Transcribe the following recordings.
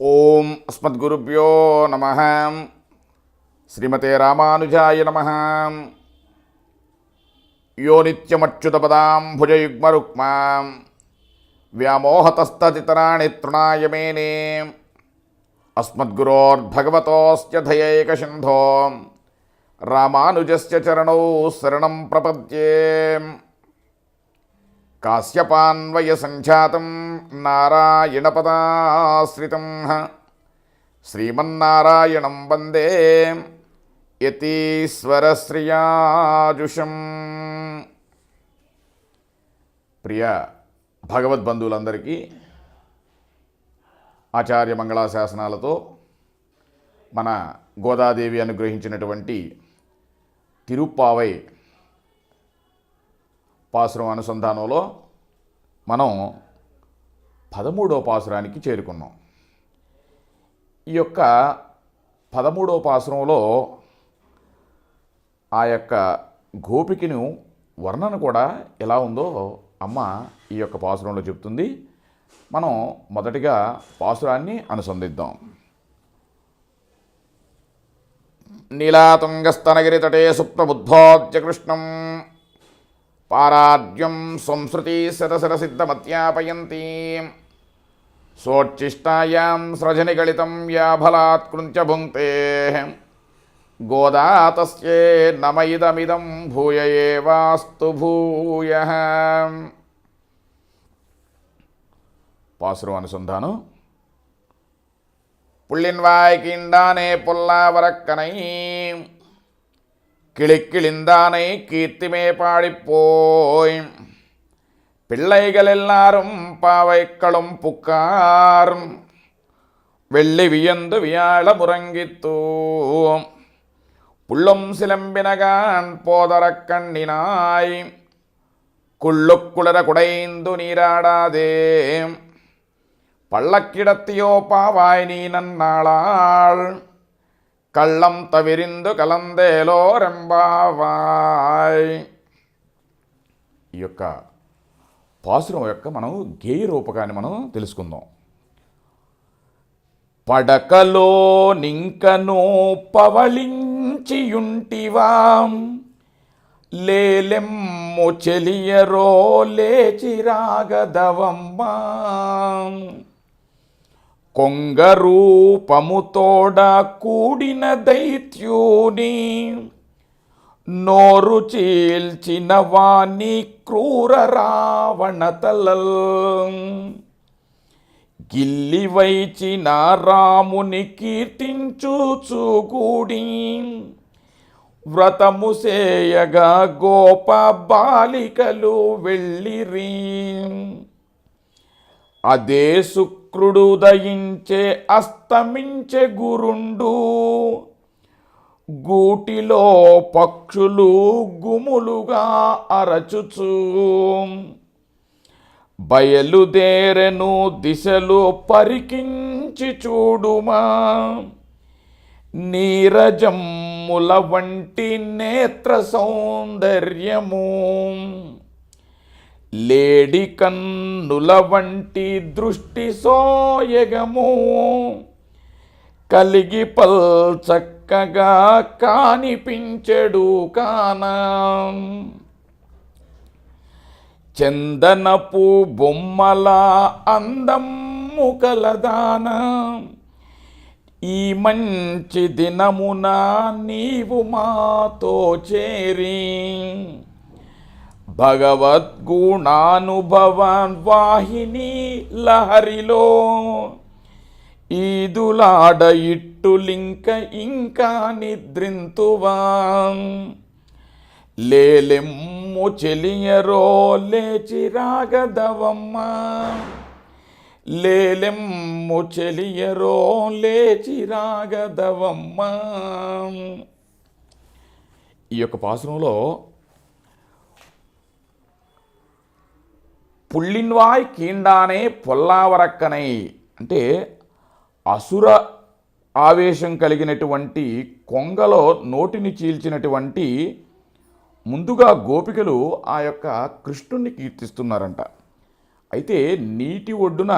ఓం అస్మద్గురుభ్యో నమః. శ్రీమతే రామానుజాయ నమః. యో నిత్యమచ్యుతపదాంభుజయుగ్మరుక్మాం వ్యామోహతస్తతితరాణి తృణాయ మేనే. అస్మద్గురోర్భగవతోస్య దయైకసింధో రామానుజస్య చరణౌ శరణం ప్రపద్యే. కాశ్యపాన్వయ సంఖ్యాతం నారాయణపదాశ్రితం శ్రీమన్నారాయణం వందే యతీశ్వరశ్రియాజుషం. ప్రియ భగవద్బంధువులందరికీ ఆచార్య మంగళాశాసనాలతో మన గోదాదేవి అనుగ్రహించినటువంటి తిరుప్పావై పాసురం అనుసంధానంలో మనం 13వ పాసురానికి చేరుకున్నాం. ఈ యొక్క 13వ పాసురంలో ఆ యొక్క గోపికను వర్ణన కూడా ఎలా ఉందో అమ్మ ఈ యొక్క పాసురంలో చెప్తుంది. మనం మొదటిగా పాసురాన్ని అనుసంధిద్దాం. నీలాతుంగస్తనగిరితటే సుప్తబుద్ధోద్య కృష్ణం పారాద్యం సంస్కృతి శతశరసిద్ధమత్యాపయంతి సోచ్ఛిష్టాయాం స్రజనిగళితం యాఫలాత్కృంత్య భుంక్తే గోదా తస్యే నమయిదమిదం భూయ ఏవాస్తు భూయః. పాసురం అనుసంధానం. పుళ్ళిన్వాయ్ కీండానే పొల్లావరక్కనై கிளிக்கிழிந்தானை கீர்த்திமே பாடிப்போய் பிள்ளைகள் எல்லாரும் பாவைக்களும் புக்காரும் வெள்ளி வியந்து வியாழ முறங்கித்தூ புள்ளும் சிலம்பினகான் போதரக் கண்ணினாய் குள்ளுக்குளர குடைந்து நீராடாதே பள்ளக்கிடத்தியோ பாவாய் நீ நன்னாளாள் కళ్ళం తవిరిందు కలందేలో రెంబావాయ్. ఈ యొక్క పాసురం యొక్క మనం గేయ రూపకాన్ని మనం తెలుసుకుందాం. పడకలో నింకను పవళించియుంటివాం లేలెమ్ము చెలియరో లేచిరాగదవమ్మా కొంగరూపముతోడ కూడిన దైత్యూని నోరు చీల్చిన వాణి క్రూర రావణతలల్ గిల్లివైచిన రాముని కీర్తించుచూగూడి వ్రతము సేయగా గోప బాలికలు వెళ్ళిరి. అదే శుక్రుడు దయించే అస్తమించే గురుండు గూటిలో పక్షులు గుములుగా అరచుచు బయలుదేరెను దిశలు పరికించి చూడుమా నీరజమ్ముల వంటి నేత్ర సౌందర్యము లేడి కన్నుల వంటి దృష్టి సోయగము కలిగి పల్చక్కగా కానిపించెడు కానా చందనపు బొమ్మల అందమ్ము కలదాన ఈ మంచి దినమున నీవు మాతో చేరి భగవద్గుణానుభవాన్ వాహిని లహరిలో ఈదులాడ ఇట్టులింక ఇంకా నిద్రింతువా లేలెమ్ము చెలియరో లేచిరాగదవమ్మా లేలెమ్ము చెలియరో లేచిరాగదవమ్మా. ఈ యొక్క పాసురంలో పుళ్ళిన్వాయ్ కీండానే పొల్లావరక్కనై అంటే అసుర ఆవేశం కలిగినటువంటి కొంగలో నోటిని చీల్చినటువంటి ముందుగా గోపికలు ఆ యొక్క కృష్ణుణ్ణి కీర్తిస్తున్నారంట. అయితే నీటి ఒడ్డున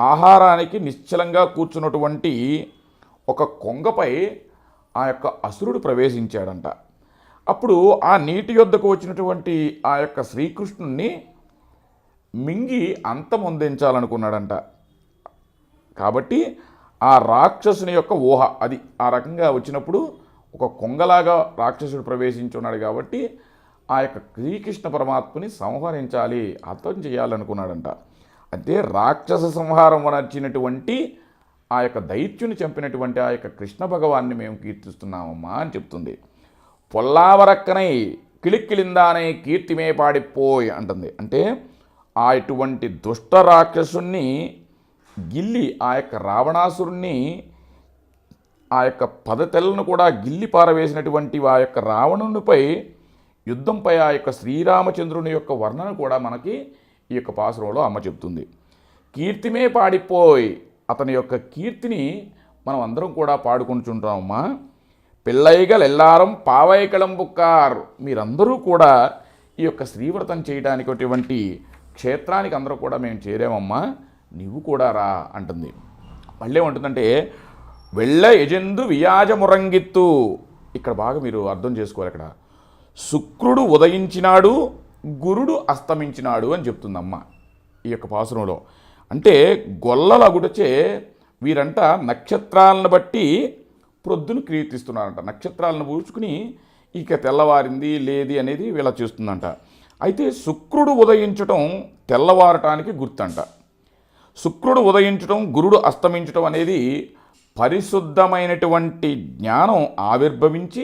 ఆహారానికి నిశ్చలంగా కూర్చున్నటువంటి ఒక కొంగపై ఆ యొక్క అసురుడు ప్రవేశించాడంట. అప్పుడు ఆ నీటి యొద్దకు వచ్చినటువంటి ఆ యొక్క శ్రీకృష్ణుణ్ణి మింగి అంతమొందించాలనుకున్నాడంట. కాబట్టి ఆ రాక్షసుని యొక్క ఊహ అది ఆ రకంగా వచ్చినప్పుడు ఒక కొంగలాగా రాక్షసుడు ప్రవేశించున్నాడు కాబట్టి ఆ యొక్క శ్రీకృష్ణ పరమాత్మని సంహరించాలి, హతం చేయాలనుకున్నాడంట. అంటే రాక్షస సంహారం నచ్చినటువంటి ఆ యొక్క దైత్యుని చంపినటువంటి ఆ యొక్క కృష్ణ భగవాన్ని మేము కీర్తిస్తున్నామమ్మా అని చెప్తుంది. పొల్లావరక్కనై కిళిక్కిలిందానే కీర్తిమే పాడిపోయి అంటుంది. అంటే ఆ ఇటువంటి దుష్ట రాక్షసుణ్ణి గిల్లి ఆ యొక్క రావణాసురుణ్ణి ఆ యొక్క పదతెలను కూడా గిల్లి పారవేసినటువంటి ఆ యొక్క రావణునిపై యుద్ధంపై ఆ యొక్క శ్రీరామచంద్రుని యొక్క వర్ణన కూడా మనకి ఈ యొక్క పాసురంలో అమ్మ చెప్తుంది. కీర్తిమే పాడిపోయి అతని యొక్క కీర్తిని మనం అందరం కూడా పాడుకుంటుంటామమ్మా. పిల్లైగల్ ఎల్లారం పావైకళం బుక్కార్, మీరందరూ కూడా ఈ యొక్క శ్రీవ్రతం చేయడానికి అటువంటి క్షేత్రానికి అందరూ కూడా మేము చేరామమ్మా, నీవు కూడా రా అంటుంది. మళ్ళీ ఏమంటుందంటే వెళ్ళ యజందు వియాజమురంగిత్తు. ఇక్కడ బాగా మీరు అర్థం చేసుకోవాలి. ఇక్కడ శుక్రుడు ఉదయించినాడు, గురుడు అస్తమించినాడు అని చెప్తుందమ్మ ఈ యొక్క పాసురంలో. అంటే గొల్లలగుటచే వీరంట నక్షత్రాలను బట్టి ప్రొద్దును కీర్తిస్తున్నారంట. నక్షత్రాలను పూచుకుని ఇక తెల్లవారింది లేది అనేది వీళ్ళ చేస్తుందంట. అయితే శుక్రుడు ఉదయించటం తెల్లవారటానికి గుర్తంట. శుక్రుడు ఉదయించటం, గురుడు అస్తమించటం అనేది పరిశుద్ధమైనటువంటి జ్ఞానం ఆవిర్భవించి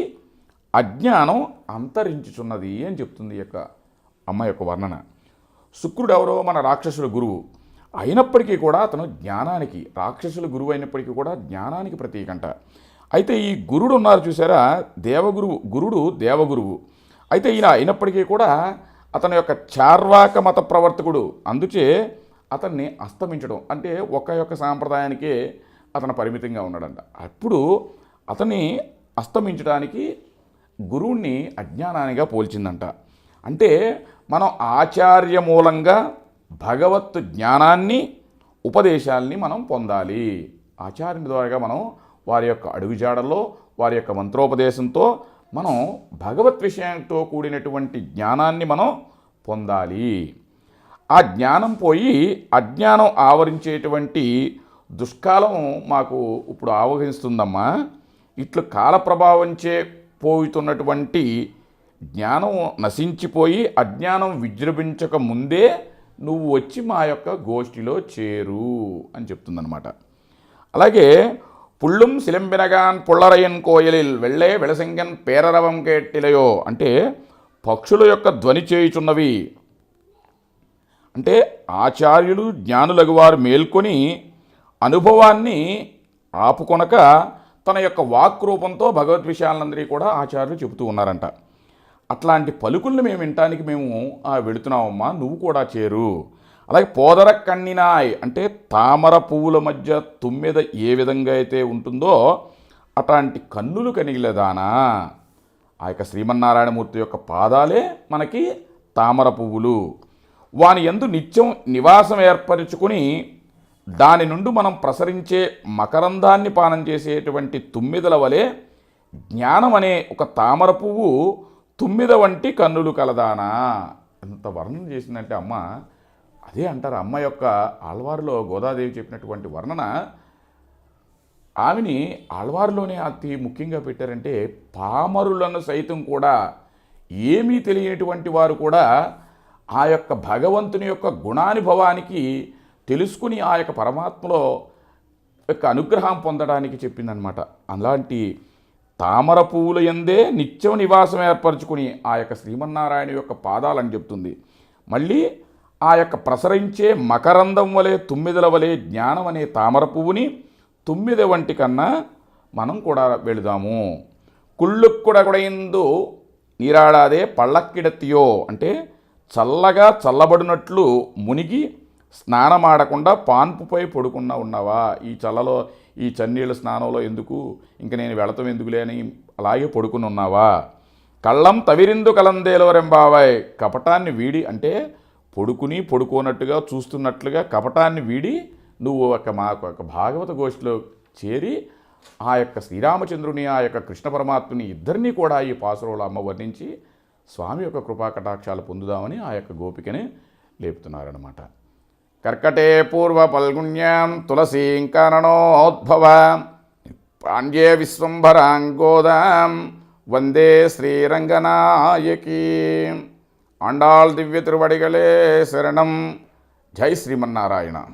అజ్ఞానం అంతరించుచున్నది అని చెప్తుంది ఈ యొక్క అమ్మ యొక్క వర్ణన. శుక్రుడు ఎవరో మన రాక్షసుల గురువు అయినప్పటికీ కూడా అతను జ్ఞానానికి, రాక్షసుల గురువు అయినప్పటికీ కూడా జ్ఞానానికి ప్రతీకంట. అయితే ఈ గురుడు ఉన్నారు చూసారా, గురుడు దేవగురువు. అయితే ఈయన అయినప్పటికీ కూడా అతని యొక్క చార్వాక మత ప్రవర్తకుడు, అందుచే అతన్ని అస్తమించడం అంటే ఒక యొక్క సాంప్రదాయానికే అతను పరిమితంగా ఉన్నాడంట. అప్పుడు అతన్ని అస్తమించడానికి గురువుని అజ్ఞానానిగా పోల్చిందంట. అంటే మనం ఆచార్య మూలంగా భగవత్ జ్ఞానాన్ని, ఉపదేశాల్ని మనం పొందాలి. ఆచార్యుని ద్వారా మనం వారి యొక్క అడుగుజాడల్లో, వారి యొక్క మంత్రోపదేశంతో మనం భగవత్ విషయంతో కూడినటువంటి జ్ఞానాన్ని మనం పొందాలి. ఆ జ్ఞానం పోయి అజ్ఞానం ఆవరించేటువంటి దుష్కాలం మాకు ఇప్పుడు ఆవహిస్తుందమ్మా. ఇట్లు కాల ప్రభావంచే పోతున్నటువంటి జ్ఞానం నశించిపోయి అజ్ఞానం విజృంభించక ముందే నువ్వు వచ్చి మా యొక్క గోష్ఠిలో చేరు అని చెప్తుందనమాట. అలాగే పుళ్ళుం సిలంబినగాన్ పుల్లరయన్ కోయలిల్ వెళ్ళే వెళసింగన్ పేరరవం కేటిలయో, అంటే పక్షుల యొక్క ధ్వని చేయుచున్నవి. అంటే ఆచార్యులు జ్ఞానులగు వారు మేల్కొని అనుభవాన్ని ఆపుకొనక తన యొక్క వాక్ రూపంతో భగవద్ విషయాలందరికీ కూడా ఆచార్యులు చెబుతూ ఉన్నారంట. అట్లాంటి పలుకుల్ని మేము వినటానికి మేము వెళుతున్నామమ్మా, నువ్వు కూడా చేరు. అలాగే పోదర కన్నినాయ్, అంటే తామర పువ్వుల మధ్య తుమ్మెద ఏ విధంగా అయితే ఉంటుందో అట్లాంటి కన్నులు కనిగిలేదానా. ఆ యొక్క శ్రీమన్నారాయణమూర్తి యొక్క పాదాలే మనకి తామర పువ్వులు. వాని యందు నిత్యం నివాసం ఏర్పరచుకుని దాని నుండి మనం ప్రసరించే మకరందాన్ని పానం చేసేటువంటి తుమ్మిదల వలె జ్ఞానం అనే ఒక తామర పువ్వు తుమ్మిద వంటి కన్నులు కలదానా. ఎంత వర్ణన చేసిందంటే అమ్మ, అదే అంటారు అమ్మ యొక్క ఆళ్వారులో గోదాదేవి చెప్పినటువంటి వర్ణన. ఆమెని ఆళ్వారులోనే అతి ముఖ్యంగా పెట్టారంటే పామరులను సైతం కూడా, ఏమీ తెలియనటువంటి వారు కూడా ఆ యొక్క భగవంతుని యొక్క గుణానుభవానికి తెలుసుకుని ఆ యొక్క పరమాత్మలో యొక్క అనుగ్రహం పొందడానికి చెప్పిందనమాట. అలాంటి తామర పువ్వుల యందే నిత్యం నివాసం ఏర్పరచుకుని ఆ యొక్క శ్రీమన్నారాయణ యొక్క పాదాలని చెప్తుంది. మళ్ళీ ఆ యొక్క ప్రసరించే మకరందం వలె తుమ్మిదల వలె జ్ఞానం అనే తామర పువ్వుని తుమ్మిద వంటి కన్నా మనం కూడా వెళుదాము. కుళ్ళుక్కుడగుడైందు నీరాడాదే పళ్ళక్కిడతియో, అంటే చల్లగా చల్లబడినట్లు మునిగి స్నానమాడకుండా పాన్పుపై పడుకున్నా ఉన్నావా. ఈ చల్లలో, ఈ చన్నీళ్ళ స్నానంలో ఎందుకు, ఇంక నేను వెళతాం ఎందుకులే అని అలాగే పడుకుని ఉన్నావా. కళ్ళం తవిరిందు కలందేలో రెంబావాయ్, కపటాన్ని వీడి, అంటే పడుకోనట్టుగా చూస్తున్నట్లుగా కపటాన్ని వీడి నువ్వు మాకు ఒక భాగవత గోష్ఠిలో చేరి ఆ యొక్క శ్రీరామచంద్రుని ఆ యొక్క కృష్ణ పరమాత్ముని ఇద్దరినీ కూడా ఈ పాసురంలో అమ్మ వర్ణించి స్వామి యొక్క కృపా కటాక్షాలు పొందుదామని ఆ యొక్క గోపికని లేపుతున్నారనమాట. కర్కటే పూర్వ పల్గుణ్యాం తులసీం కారణోద్భవ ప్రాణ్యే విశ్వంభరాంగోదాం వందే శ్రీరంగనాయకీ. ఆండాళ్ దివ్య తిరువడిగలే శరణం. జై శ్రీమన్నారాయణ.